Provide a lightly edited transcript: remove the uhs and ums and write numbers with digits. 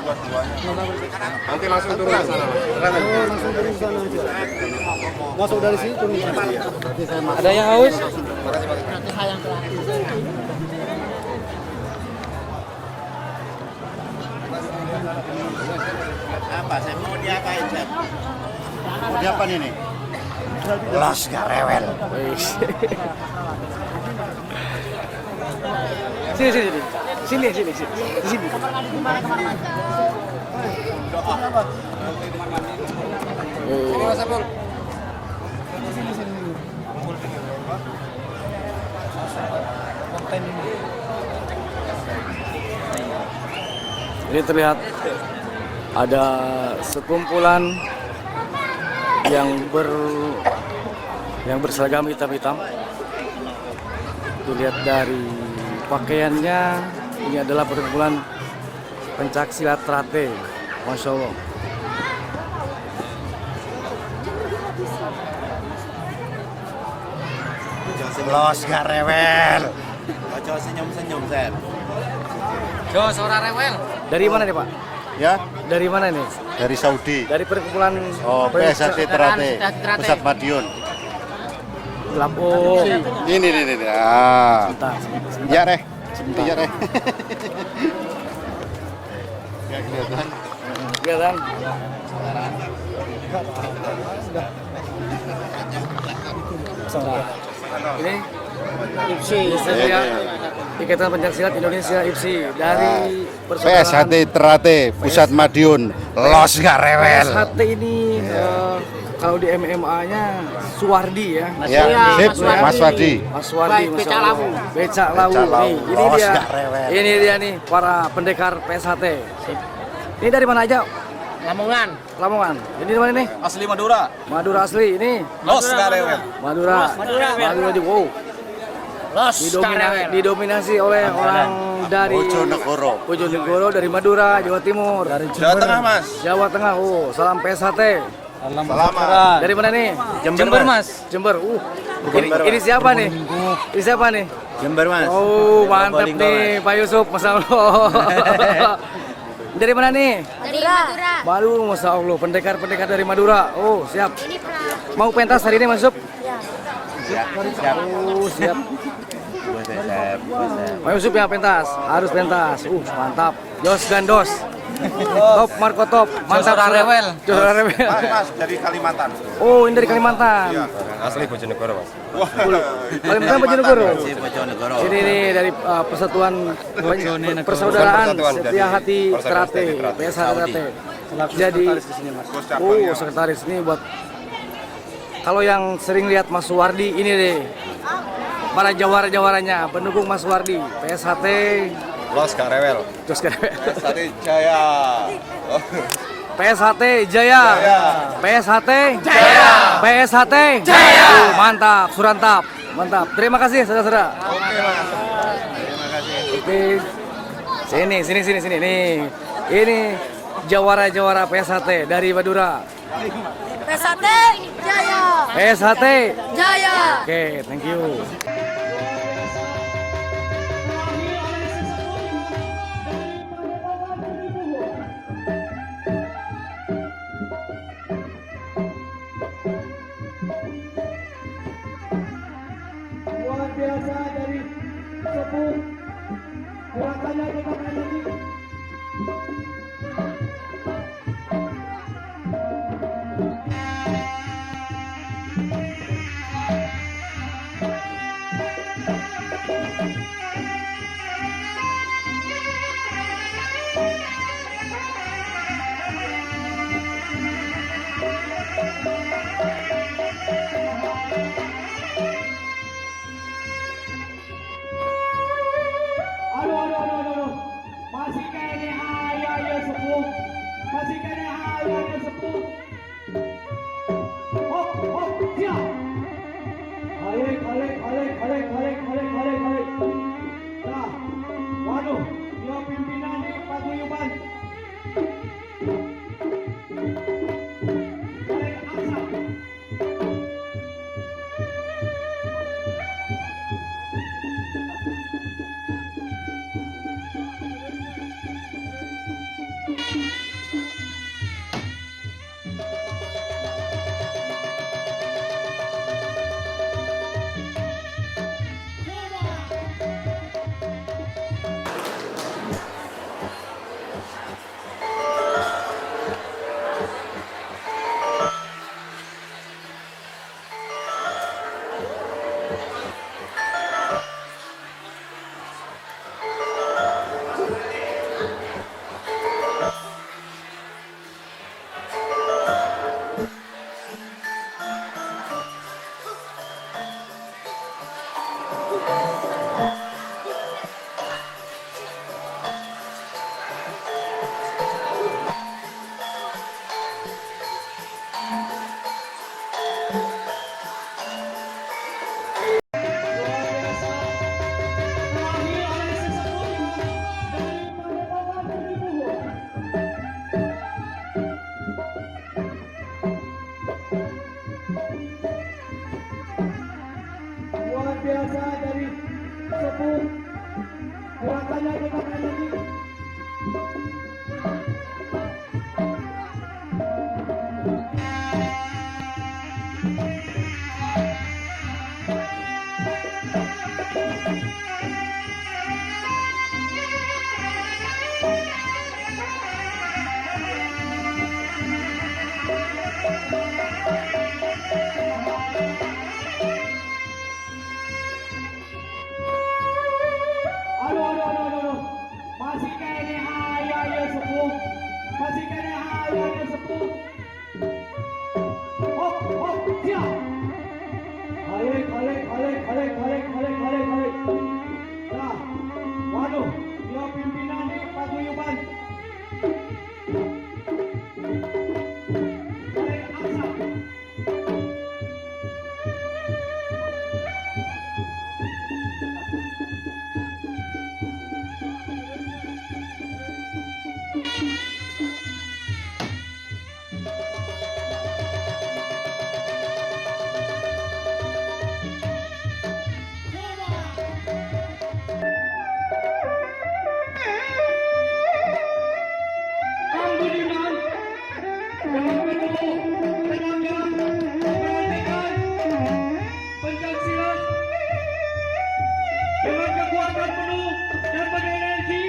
Nanti langsung turun ke sana. Oh, langsung turun ke sana aja. Masuk dari sini turun ke sana. Ada yang haus? Apa? Saya mau diapain, Chef? Mau diapain ini? Los gak rewel. Sini, sini, sini. Sini, sini, sini. Di sini. Sini Mas Abdul. Ini terlihat ada sekumpulan yang berseragam hitam-hitam. Dilihat dari pakaiannya, ini adalah perkumpulan pencaksilat Trate. Masya Allah. Los gak rewel. Ojo senyum-senyum, Chef. Jos, orang rewel. Dari mana nih Pak? Ya, Dari mana nih? dari Saudi. Dari perkumpulan Oh, PSHT Trate, Pusat Madiun. Lapo. Ini. Ah. Sebentar. Ya, Reh. Ya, Reh. Ya, kelihatan. Kelihatan? Ini IPSI, Ikatan Pencaksilat Indonesia IPSI dari PSHT Trate, Pusat Madiun. Los gak rewel. PSHT ini kalau di MMA-nya Suwardi ya. Ya, sip, Mas Wadi. Mas Suwardi, Masya Allah. Becak Lawu. Nih, ini Los dia. gak rewel. Ini dia nih para pendekar PSHT. Ini dari mana aja? Lamongan. Lamongan. Ini dari mana nih? Asli Madura. Madura asli. Ini Los gak rewel. Madura. Madura di wow. Los Didominasi oleh orang dari Bojonegoro. Bojonegoro, dari Madura, Jawa Timur. Dari Jawa Tengah, Mas. Jawa Tengah. Oh, salam PSHT. Selamat. Dari mana nih? Jember, Mas. Jember. Ini siapa nih? Ini siapa nih? Jember, Mas. Oh, mantap nih Pak Yusuf, Masya Allah. Dari mana nih? Dari Madura. Baru, Masya Allah, pendekar-pendekar dari Madura. Oh, siap. Ini pra. Mau pentas hari ini, Mas Yusuf? Ya. Oh, siap. Pak Yusuf ya pentas, harus pentas. Mantap. Jos Gandos. Top, Marco top. Mantap. Jos rewel. Jos rewel. Mas dari Kalimantan. Oh, ini dari Kalimantan. Asli Bojonegoro, Mas. Kalimantan Bojonegoro. Si Bojonegoro. Ini nih dari Persatuan Persaudaraan Setia Hati Trate, PSH Trate. Jadi, sekretaris ini buat kalau yang sering lihat Mas Suwardi ini deh. Para jawara-jawaranya pendukung Mas Suwardi, PSHT. Los gak rewel. Terus kan Tadi Jaya. PSHT Jaya. PSHT Jaya. PSHT Jaya. Mantap, surantap. Mantap. Terima kasih saudara-saudara. Oke. Sini. Nih. Ini jawara-jawara PSHT dari Madura. PSHT Jaya. PSHT Jaya. Oke, thank you. Luar biasa dari sepuh gerakannya kita lagi. Aduh. Masih kayak ini, ayo. Luar biasa dari sepuh gerakannya kita main lagi. Aduh. Masih kene ayo sepuh. Masih kene ayo sepuh. Hop, siap. Balik. Nah, waduh, dia pimpinan di paguyuban. Balik asap. Kang Budiman dengan penuh tenaga memperhatikan pencaksilat dengan kekuatan penuh dan berenergi.